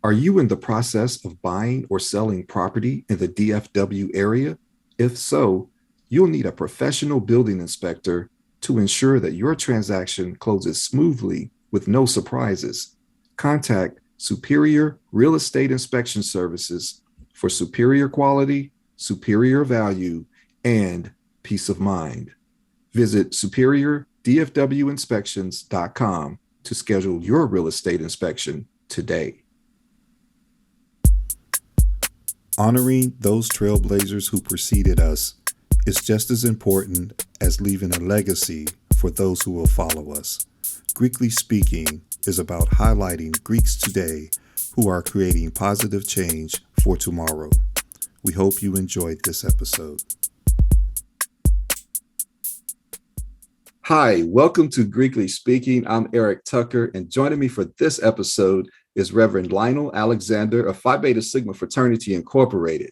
Are you in the process of buying or selling property in the DFW area? If so, you'll need a professional building inspector to ensure that your transaction closes smoothly with no surprises. Contact Superior Real Estate Inspection Services for superior quality, superior value, and peace of mind. Visit superiordfwinspections.com to schedule your real estate inspection today. Honoring those trailblazers who preceded us is just as important as leaving a legacy for those who will follow us. Greekly Speaking is about highlighting Greeks today who are creating positive change for tomorrow. We hope you enjoyed this episode. Hi, welcome to Greekly Speaking. I'm Eric Tucker, and joining me for this episode is Reverend Lionell Alexander of Phi Beta Sigma Fraternity Incorporated.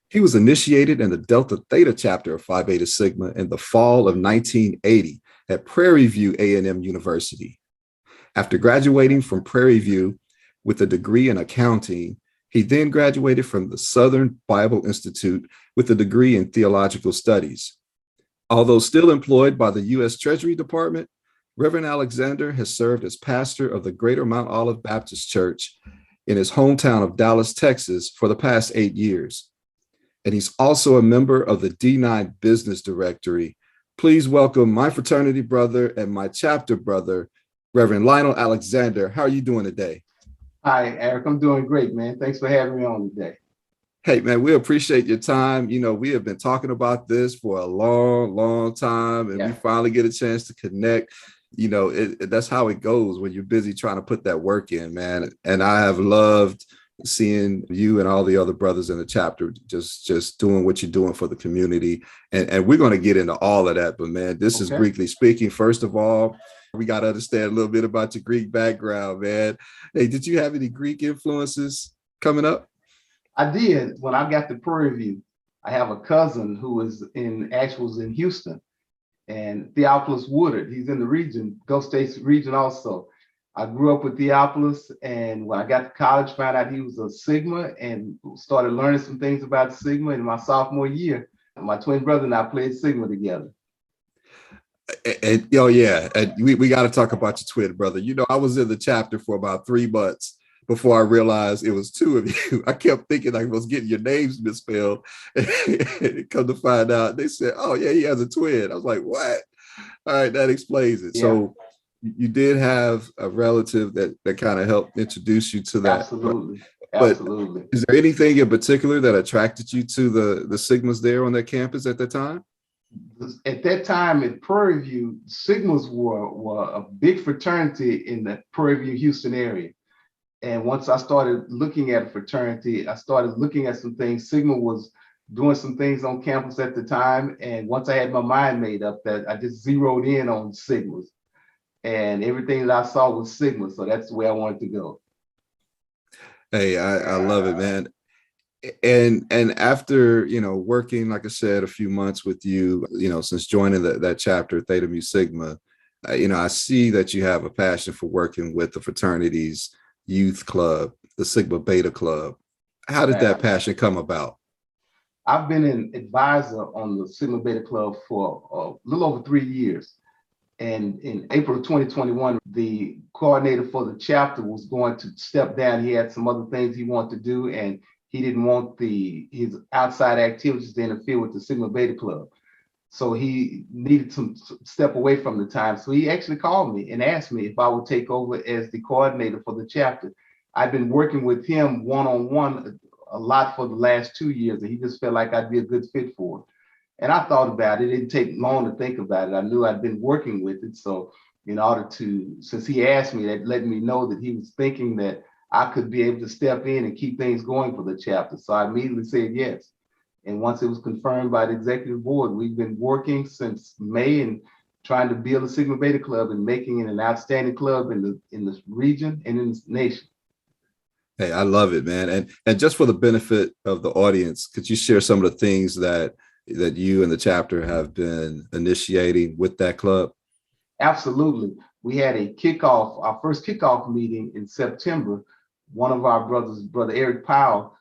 He was initiated in the Delta Theta chapter of Phi Beta Sigma in the fall of 1980 at Prairie View A&M University. After graduating from Prairie View with a degree in accounting, he then graduated from the Southern Bible Institute with a degree in theological studies. Although still employed by the U.S. Treasury Department, Reverend Alexander has served as pastor of the Greater Mount Olive Baptist Church in his hometown of Dallas, Texas, for the past 8 years. And he's also a member of the D9 Business Directory. Please welcome my fraternity brother and my chapter brother, Reverend Lionell Alexander. How are you doing today? Hi, Eric. I'm doing great, man. Thanks for having me on today. Hey, man, we appreciate your time. You know, we have been talking about this for a long time, and we finally get a chance to connect. You know, that's how it goes when you're busy trying to put that work in, man. And I have loved seeing you and all the other brothers in the chapter just doing what you're doing for the community. And we're going to get into all of that. But, man, this is Greekly Speaking. First of all, we got to understand a little bit about your Greek background, man. Hey, did you have any Greek influences coming up? I did. When I got to Prairie View, I have a cousin who was in Houston, and Theophilus Woodard. He's in the region, Gulf States region also. I grew up with Theophilus, and when I got to college, found out he was a Sigma and started learning some things about Sigma. In my sophomore year, my twin brother and I played Sigma together. And we got to talk about your twin brother. You know, I was in the chapter for about 3 months before I realized it was 2 of you. I kept thinking I was getting your names misspelled. Come to find out, they said, oh, yeah, he has a twin. I was like, what? All right, that explains it. Yeah. So you did have a relative that kind of helped introduce you to that. Absolutely. But is there anything in particular that attracted you to the Sigmas there on that campus at that time? At that time at Prairie View, Sigmas were a big fraternity in the Prairie View, Houston area. And once I started looking at a fraternity, I started looking at some things. Sigma was doing some things on campus at the time. And once I had my mind made up, that I just zeroed in on Sigmas. And everything that I saw was Sigma. So that's the way I wanted to go. Hey, I love it, man. And after, you know, working, like I said, a few months with you, you know, since joining that chapter, Theta Mu Sigma, you know, I see that you have a passion for working with the fraternities youth club, the Sigma Beta Club. How did that passion come about? I've been an advisor on the Sigma Beta Club for a little over 3 years. And in April of 2021, the coordinator for the chapter was going to step down. He had some other things he wanted to do, and he didn't want his outside activities to interfere with the Sigma Beta Club. So he needed to step away from the time. So he actually called me and asked me if I would take over as the coordinator for the chapter. I've been working with him one-on-one a lot for the last 2 years, and he just felt like I'd be a good fit for it. And I thought about it. It didn't take long to think about it. I knew I'd been working with it. So in order to, since he asked me, that let me know that he was thinking that I could be able to step in and keep things going for the chapter. So I immediately said yes. And once it was confirmed by the executive board, we've been working since May and trying to build a Sigma Beta Club and making it an outstanding club in this region and in this nation. Hey, I love it, man. And just for the benefit of the audience, could you share some of the things that you and the chapter have been initiating with that club? Absolutely. We had a kickoff, our first kickoff meeting in September one of our brothers, Brother Eric Powell,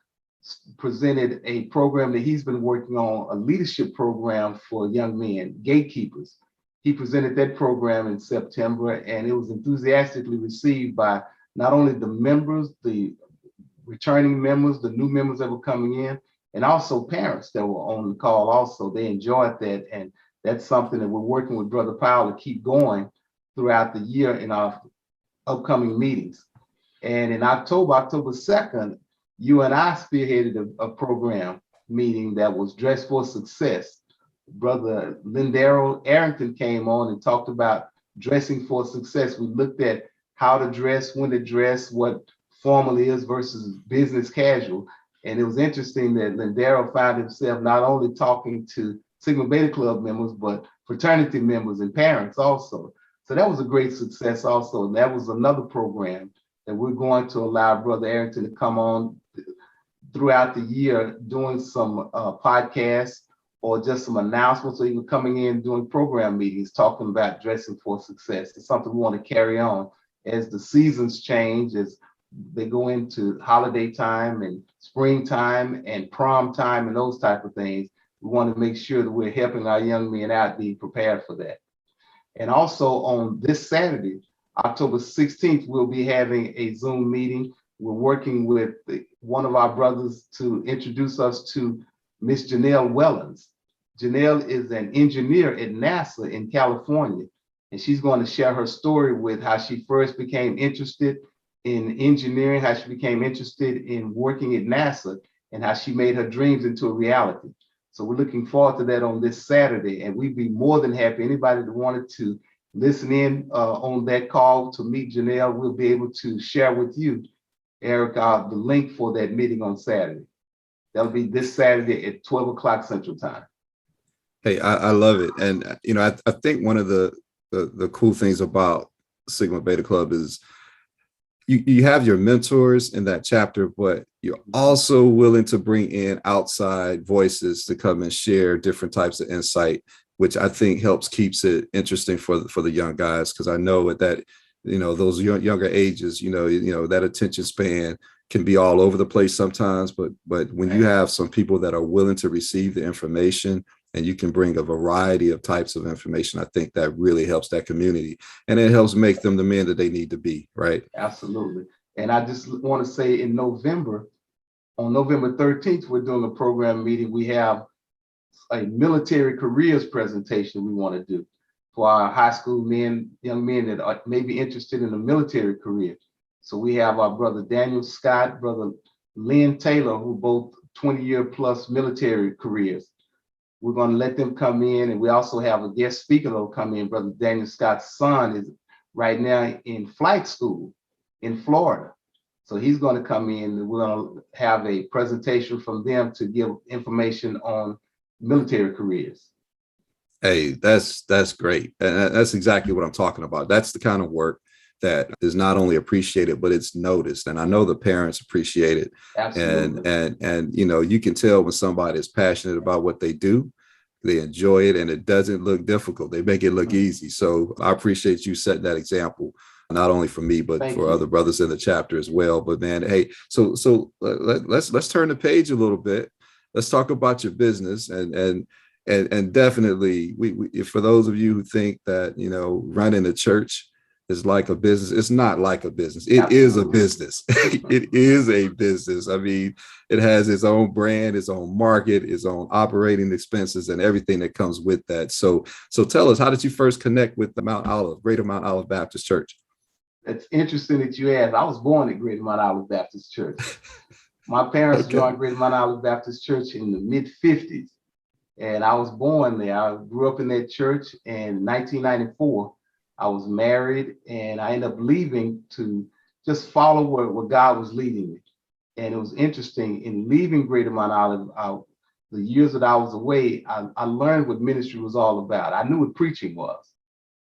presented a program that he's been working on, a leadership program for young men, gatekeepers. He presented that program in September, and it was enthusiastically received by not only the members, the returning members, the new members that were coming in, and also parents that were on the call also. They enjoyed that, and that's something that we're working with Brother Powell to keep going throughout the year in our upcoming meetings. And in October 2nd, you and I spearheaded a program meeting that was Dress for Success. Brother Lionell Alexander came on and talked about dressing for success. We looked at how to dress, when to dress, what formal is versus business casual. And it was interesting that Lionell found himself not only talking to Sigma Beta Club members, but fraternity members and parents also. So that was a great success also. And that was another program that we're going to allow Brother Arrington to come on throughout the year doing some podcasts or just some announcements, or even coming in doing program meetings talking about dressing for success. It's something we want to carry on as the seasons change, as they go into holiday time and springtime and prom time and those type of things. We want to make sure that we're helping our young men out be prepared for that. And also on this Saturday, October 16th, we'll be having a Zoom meeting. We're working with one of our brothers to introduce us to Miss Janelle Wellens. Janelle is an engineer at NASA in California, and she's going to share her story with how she first became interested in engineering, how she became interested in working at NASA, and how she made her dreams into a reality. So we're looking forward to that on this Saturday, and we'd be more than happy. Anybody that wanted to listen in on that call to meet Janelle, we'll be able to share with you, Eric, the link for that meeting on Saturday. That'll be this Saturday at 12 o'clock Central Time. Hey, I love it. And, I think one of the cool things about Sigma Beta Club is you have your mentors in that chapter, but you're also willing to bring in outside voices to come and share different types of insight, which I think helps keeps it interesting for the young guys. Because I know at that, those younger ages, that attention span can be all over the place sometimes. But when you have some people that are willing to receive the information, and you can bring a variety of types of information, I think that really helps that community, and it helps make them the men that they need to be, right? Absolutely. And I just want to say on November 13th, we're doing a program meeting. We have a military careers presentation we want to do for our high school men, young men that may be interested in a military career. So we have our brother Daniel Scott, brother Lynn Taylor, who both 20-year plus military careers. We're going to let them come in, and we also have a guest speaker that'll come in. Brother Daniel Scott's son is right now in flight school in Florida. So he's going to come in, and we're going to have a presentation from them to give information on military careers. Hey, that's great. And that's exactly what I'm talking about. That's the kind of work that is not only appreciated, but it's noticed. And I know the parents appreciate it. Absolutely. And you can tell when somebody is passionate about what they do, they enjoy it, and it doesn't look difficult. They make it look easy. So I appreciate you setting that example, not only for me, but for other brothers in the chapter as well. But man, hey, so let's turn the page a little bit. Let's talk about your business, and definitely we for those of you who think that running a church is like a business, it's not like a business. It is a business. It is a business. I mean, it has its own brand, its own market, its own operating expenses, and everything that comes with that. So tell us, how did you first connect with the Greater Mount Olive Baptist Church? It's interesting that you asked. I was born at Greater Mount Olive Baptist Church. My parents joined Greater Mount Olive Baptist Church in the mid-50s, and I was born there. I grew up in that church in 1994. I was married, and I ended up leaving to just follow where God was leading me. And it was interesting, in leaving Greater Mount Olive, the years that I was away, I learned what ministry was all about. I knew what preaching was.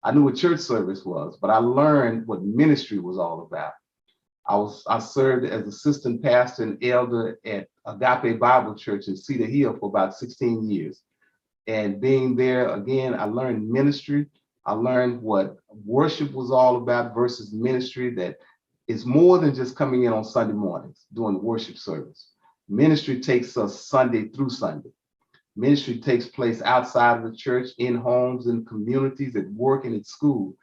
I knew what church service was, but I learned what ministry was all about. I served as assistant pastor and elder at Agape Bible Church in Cedar Hill for about 16 years. And being there, again, I learned ministry. I learned what worship was all about versus ministry, that It's more than just coming in on Sunday mornings doing the worship service. Ministry takes us Sunday through Sunday. Ministry takes place outside of the church, in homes, in communities, at work, and at school.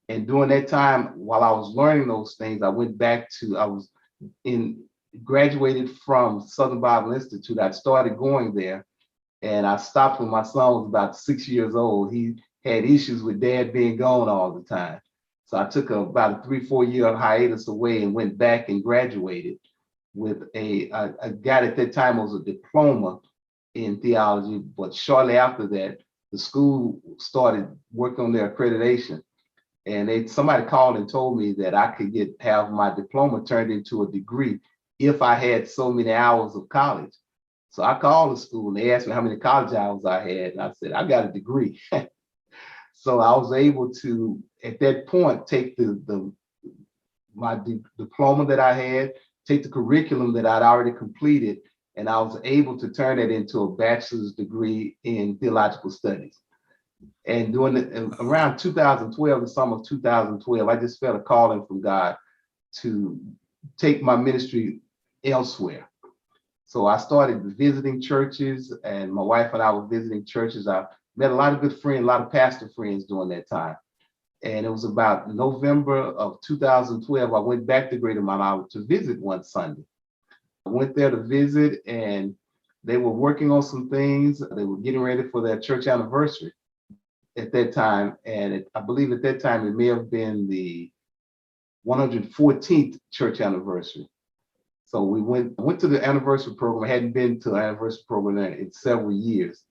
And during that time, while I was learning those things, I was graduated from Southern Bible Institute. I started going there, and I stopped when my son was about 6 years old. He had issues with dad being gone all the time. So I took about a 3-4 year hiatus away and went back and graduated with I got at that time was a diploma in theology, but shortly after that, the school started working on their accreditation. And somebody called and told me that I could have my diploma turned into a degree if I had so many hours of college. So I called the school and they asked me how many college hours I had. And I said, I got a degree. So I was able to, at that point, take my diploma that I had, take the curriculum that I'd already completed, and I was able to turn it into a bachelor's degree in theological studies. And around 2012, the summer of 2012, I just felt a calling from God to take my ministry elsewhere. So I started visiting churches, and my wife and I were visiting churches. I met a lot of good friends, a lot of pastor friends during that time. And it was about November of 2012, I went back to Greater Mount Olive to visit one Sunday. I went there to visit, and they were working on some things. They were getting ready for their church anniversary at that time. And I believe at that time, it may have been the 114th church anniversary. So we went to the anniversary program. I hadn't been to an anniversary program in several years.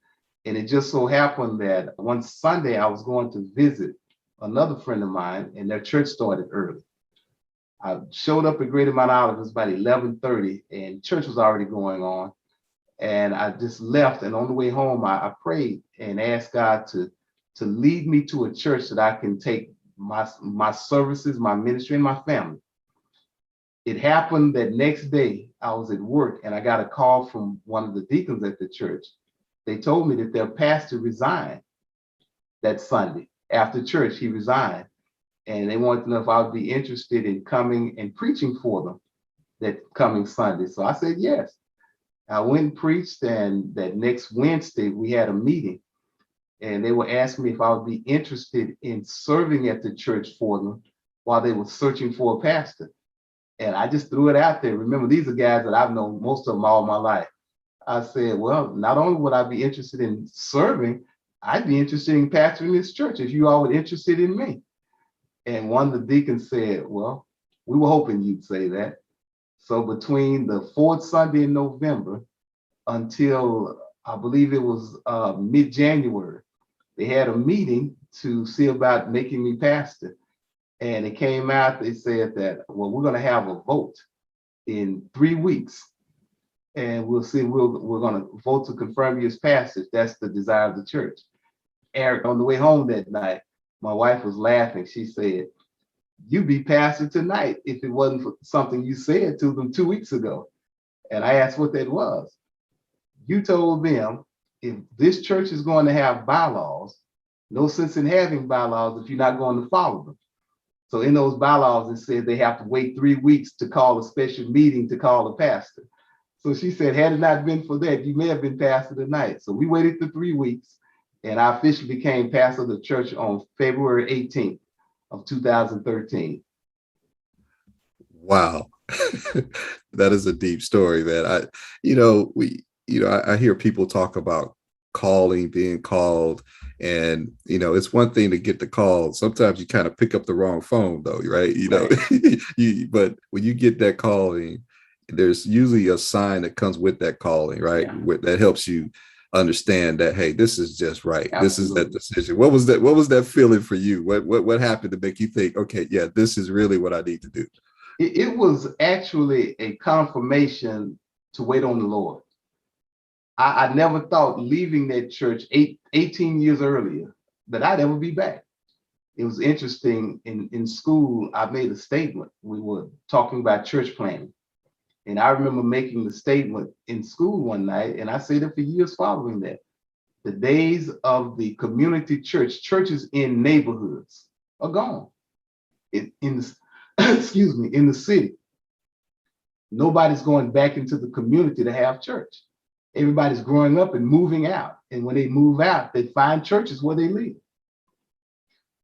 And it just so happened that one Sunday I was going to visit another friend of mine, and their church started early. I showed up at Greater Mount Olive. It was about 11:30, and church was already going on. And I just left. And on the way home, I prayed and asked God to lead me to a church that I can take my services, my ministry, and my family. It happened that next day I was at work and I got a call from one of the deacons at the church. They told me that their pastor resigned that Sunday. After church, he resigned. And they wanted to know if I would be interested in coming and preaching for them that coming Sunday. So I said yes. I went and preached, and that next Wednesday we had a meeting. And they were asking me if I would be interested in serving at the church for them while they were searching for a pastor. And I just threw it out there. Remember, these are guys that I've known most of them all my life. I said, well, not only would I be interested in serving, I'd be interested in pastoring this church if you all were interested in me. And one of the deacons said, well, we were hoping you'd say that. So between the fourth Sunday in November until I believe it was mid-January, they had a meeting to see about making me pastor. And it came out, they said that, well, we're going to have a vote in 3 weeks. And we'll see, we're going to vote to confirm you as pastor if that's the desire of the church. Eric, on the way home that night, my wife was laughing. She said, you'd be pastor tonight if it wasn't for something you said to them 2 weeks ago. And I asked what that was. You told them, if this church is going to have bylaws, no sense in having bylaws if you're not going to follow them. So in those bylaws, it said they have to wait 3 weeks to call a special meeting to call a pastor. So she said, had it not been for that, you may have been pastor tonight. So we waited the 3 weeks, and I officially became pastor of the church on February 18th of 2013. Wow. That is a deep story, man. I hear people talk about calling, being called, and it's one thing to get the call. Sometimes you kind of pick up the wrong phone though, right? But when you get that calling, there's usually a sign that comes with that calling, right? Yeah. That helps you understand that, hey, this is just right. Absolutely. This is that decision. What was that feeling for you? What happened to make you think, okay, yeah, this is really what I need to do? It was actually a confirmation to wait on the Lord. I never thought leaving that church 18 years earlier that I'd ever be back. It was interesting. In school, I made a statement. We were talking about church planning. And I remember making the statement in school one night, and I said it for years following that. The days of the community churches in neighborhoods are gone. excuse me, in the city. Nobody's going back into the community to have church. Everybody's growing up and moving out. And when they move out, they find churches where they live.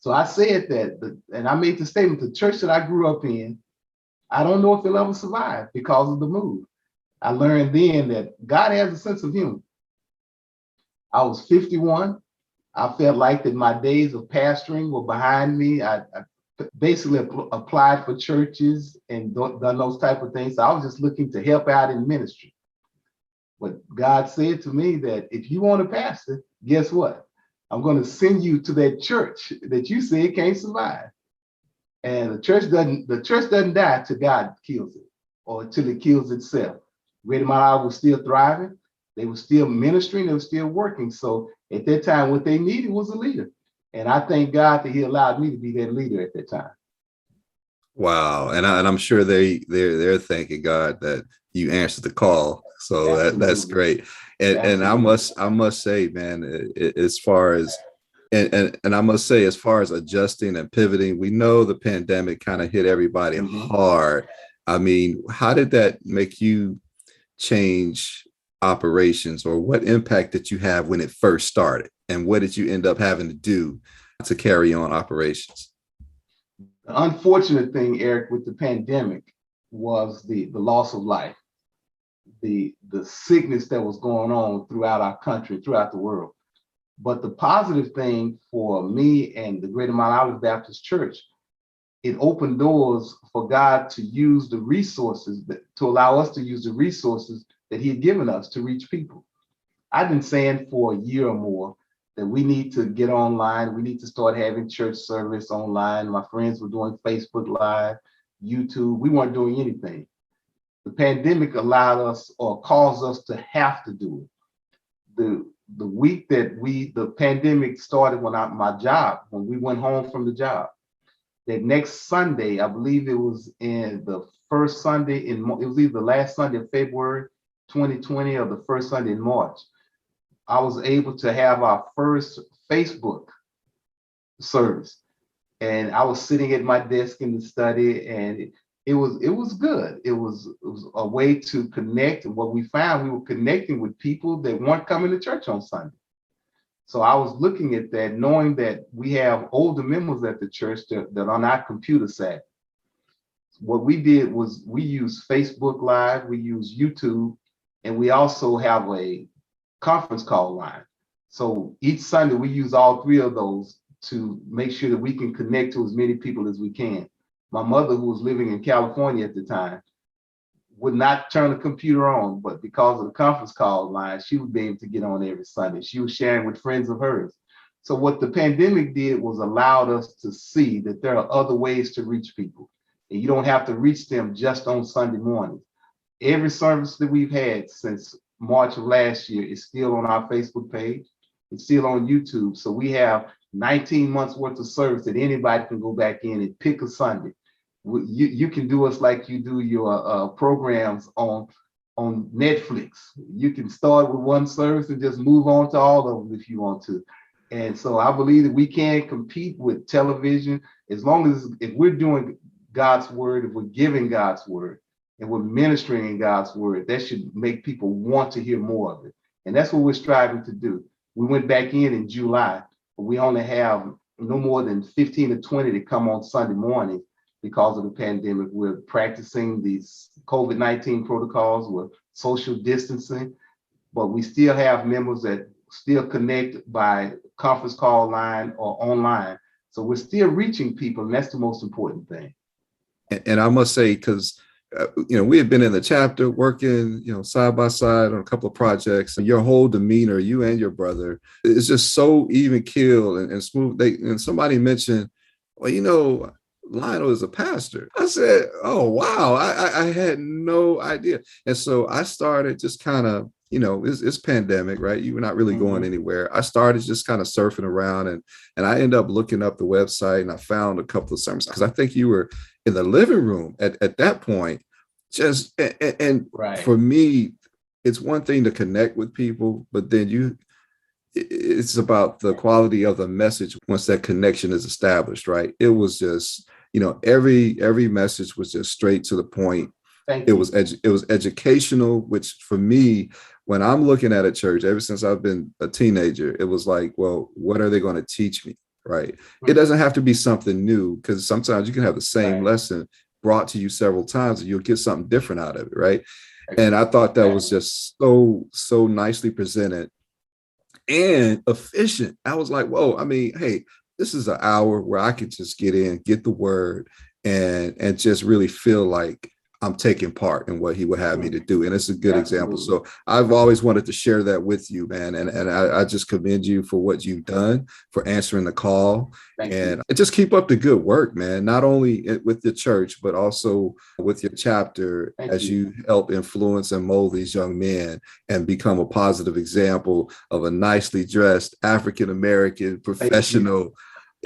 So I said that, and I made the statement, the church that I grew up in, I don't know if it'll ever survive because of the move. I learned then that God has a sense of humor. I was 51. I felt like that my days of pastoring were behind me. I basically applied for churches and done those type of things. So I was just looking to help out in ministry. But God said to me that if you want to pastor, guess what? I'm going to send you to that church that you said can't survive. And the church doesn't die till God kills it or till it kills itself. Greater Mount Olive was still thriving. They were still ministering. They were still working. So at that time, what they needed was a leader. And I thank God that He allowed me to be that leader at that time. Wow. And I'm sure they're thanking God that you answered the call. So that's great. And I must say, man, as far as and I must say, as far as adjusting and pivoting, we know the pandemic kind of hit everybody hard. I mean, how did that make you change operations, or what impact did you have when it first started? And what did you end up having to do to carry on operations? The unfortunate thing, Eric, with the pandemic was the loss of life, the sickness that was going on throughout our country, throughout the world. But the positive thing for me and the Greater Mount Olive Baptist Church, it opened doors for God to use the resources, to allow us to use the resources that He had given us to reach people. I've been saying for a year or more that we need to get online. We need to start having church service online. My friends were doing Facebook Live, YouTube. We weren't doing anything. The pandemic allowed us, or caused us, to have to do it. The week that the pandemic started, when we went home from the job, that next Sunday, I believe it was in the first Sunday it was either the last Sunday of February 2020 or the first Sunday in March, I was able to have our first Facebook service. And I was sitting at my desk in the study, and it was good. It was a way to connect. And what we found, we were connecting with people that weren't coming to church on Sunday. So I was looking at that, knowing that we have older members at the church that are not computer savvy. What we did was we used Facebook Live, we used YouTube, and we also have a conference call line. So each Sunday we use all three of those to make sure that we can connect to as many people as we can. My mother, who was living in California at the time, would not turn the computer on, but because of the conference call line, she would be able to get on every Sunday. She was sharing with friends of hers. So what the pandemic did was allowed us to see that there are other ways to reach people, and you don't have to reach them just on Sunday morning. Every service that we've had since March of last year is still on our Facebook page. It's still on YouTube. So we have 19 months worth of service that anybody can go back in and pick a Sunday. You can do us like you do your programs on Netflix. You can start with one service and just move on to all of them if you want to. And so I believe that we can compete with television as long as if we're doing God's word, if we're giving God's word, and we're ministering in God's word, that should make people want to hear more of it. And that's what we're striving to do. We went back in July, but we only have no more than 15 or 20 that come on Sunday morning because of the pandemic. We're practicing these COVID-19 protocols, we're social distancing, but we still have members that still connect by conference call line or online. So we're still reaching people, and that's the most important thing. And I must say, because we had been in the chapter working, side by side on a couple of projects, and your whole demeanor, you and your brother, is just so even keeled and smooth. And somebody mentioned, well, Lionel is a pastor. I said, oh, wow. I had no idea. And so I started just kind of, it's pandemic, right? You were not really going anywhere. I started just kind of surfing around, and I ended up looking up the website, and I found a couple of sermons because I think you were in the living room at that point. Right. For me, it's one thing to connect with people, but then it's about the quality of the message once that connection is established, right? It was just, every message was just straight to the point. Thank It you. was it was educational, which for me, when I'm looking at a church, ever since I've been a teenager, it was like, well, what are they going to teach me? Right. It doesn't have to be something new, because sometimes you can have the same Right. lesson brought to you several times and you'll get something different out of it. Right. And I thought that was Exactly. just so nicely presented and efficient. I was like, whoa, I mean, hey, this is an hour where I could just get in, get the word, and just really feel like I'm taking part in what he would have me to do. And it's a good example. Absolutely. So I've always wanted to share that with you, man. And I just commend you for what you've done, for answering the call. Thank you. And just keep up the good work, man, not only with the church, but also with your chapter, Thank as you. you help influence and mold these young men and become a positive example of a nicely dressed African-American professional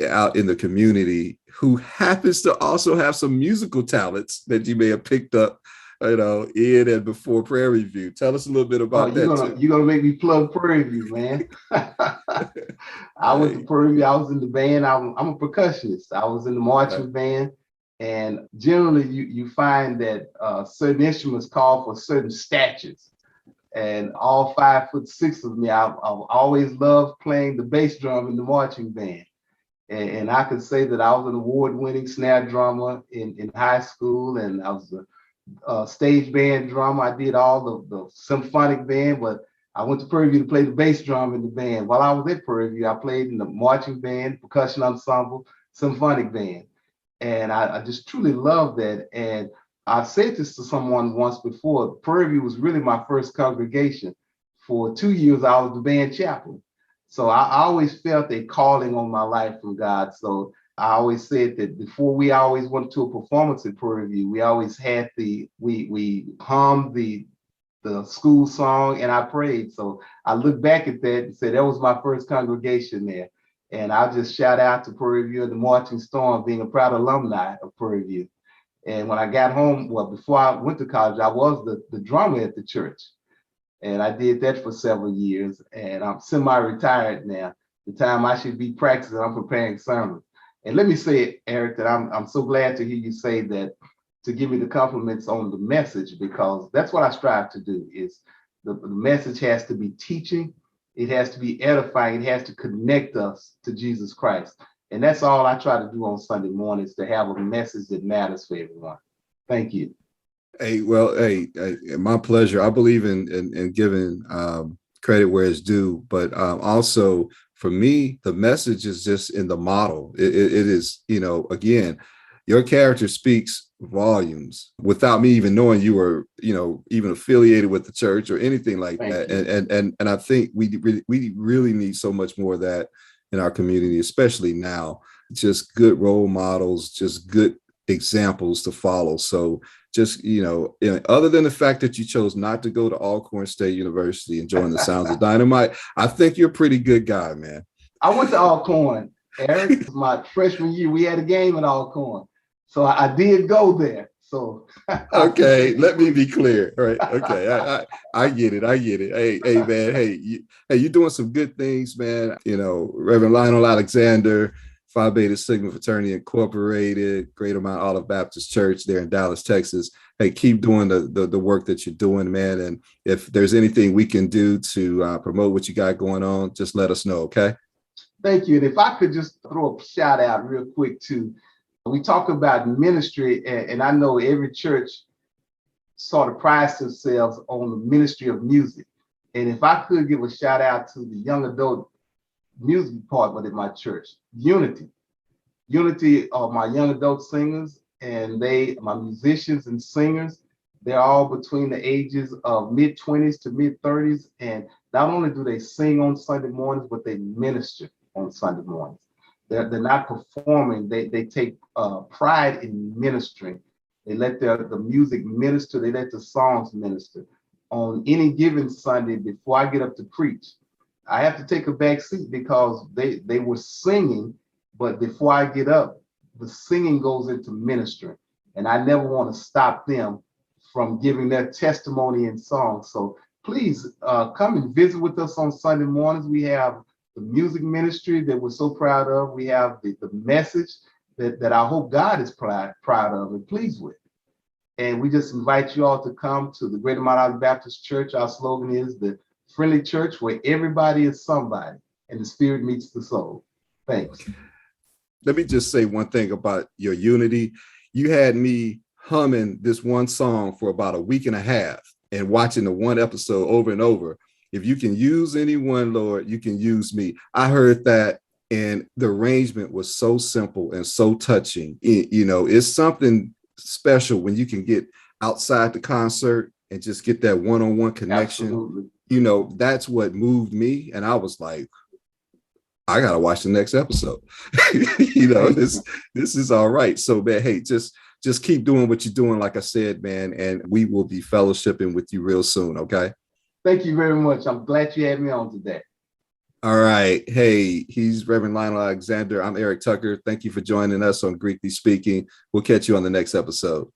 out in the community who happens to also have some musical talents that you may have picked up, in and before Prairie View. Tell us a little bit Oh, about that too. you're gonna make me plug Prairie View, man. I went to Hey, Prairie View. I was in the band. I'm a percussionist. I was in the right. marching band, and generally you find that certain instruments call for certain statures. And all 5'6" of me, I've always loved playing the bass drum in the marching band. And I could say that I was an award-winning snare drummer in high school, and I was a stage band drummer. I did all the symphonic band, but I went to Prairie View to play the bass drum in the band. While I was at Prairie View, I played in the marching band, percussion ensemble, symphonic band. And I just truly love that. And I said this to someone once before. Prairie View was really my first congregation. For 2 years, I was the band chaplain. So I always felt a calling on my life from God. So I always said that before we always went to a performance at Prairie View, we always had we hummed the school song and I prayed. So I look back at that and say that was my first congregation there. And I just shout out to Prairie View and the Marching Storm, being a proud alumni of Prairie View. And when I got home, well, before I went to college, I was the drummer at the church. And I did that for several years. And I'm semi-retired now. The time I should be practicing, I'm preparing sermons. And let me say, Eric, that I'm so glad to hear you say that, to give me the compliments on the message, because that's what I strive to do. Is the message has to be teaching, it has to be edifying, it has to connect us to Jesus Christ. And that's all I try to do on Sunday mornings, to have a message that matters for everyone. Thank you. Hey, well, my pleasure. I believe in giving credit where it's due, but also for me, the message is just in the model. It is, again, your character speaks volumes without me even knowing you were, even affiliated with the church or anything like Thank that. you. And I think we really need so much more of that in our community, especially now. Just good role models, just good examples to follow. So just, other than the fact that you chose not to go to Alcorn State University and join the Sounds of Dynamite, I think you're a pretty good guy, man. I went to Alcorn, Eric. My freshman year, we had a game at Alcorn. So I did go there. So Okay, let me be clear. All right. Okay. I get it. I get it. Hey, man. You're doing some good things, man. Reverend Lionell Alexander, Phi Beta Sigma Fraternity Incorporated, Greater Mount Olive Baptist Church there in Dallas, Texas. Hey, keep doing the work that you're doing, man. And if there's anything we can do to promote what you got going on, just let us know. Okay. thank you. And if I could just throw a shout out real quick too. We talk about ministry, and I know every church sort of prides themselves on the ministry of music. And if I could give a shout out to the young adult music department at my church, Unity. Unity are my young adult singers, and my musicians and singers. They're all between the ages of mid-20s to mid-30s. And not only do they sing on Sunday mornings, but they minister on Sunday mornings. They're not performing. They take pride in ministering. They let the music minister. They let the songs minister. On any given Sunday, before I get up to preach, I have to take a back seat because they were singing, but before I get up, the singing goes into ministering. And I never want to stop them from giving their testimony in song. So please come and visit with us on Sunday mornings. We have the music ministry that we're so proud of. We have the message that I hope God is proud of and pleased with. And we just invite you all to come to the Greater Mount Olive Baptist Church. Our slogan is the friendly church where everybody is somebody and the spirit meets the soul. Thanks. Let me just say one thing about your unity. You had me humming this one song for about a week and a half and watching the one episode over and over. If you can use anyone, Lord, you can use me. I heard that, and the arrangement was so simple and so touching. It's something special when you can get outside the concert and just get that one-on-one connection. Absolutely. That's what moved me. And I was like, I gotta watch the next episode. This is all right. So, man, hey, just keep doing what you're doing, like I said, man, and we will be fellowshipping with you real soon. Okay. Thank you very much. I'm glad you had me on today. All right. Hey, he's Reverend Lionell Alexander. I'm Eric Tucker. Thank you for joining us on Greekly Speaking. We'll catch you on the next episode.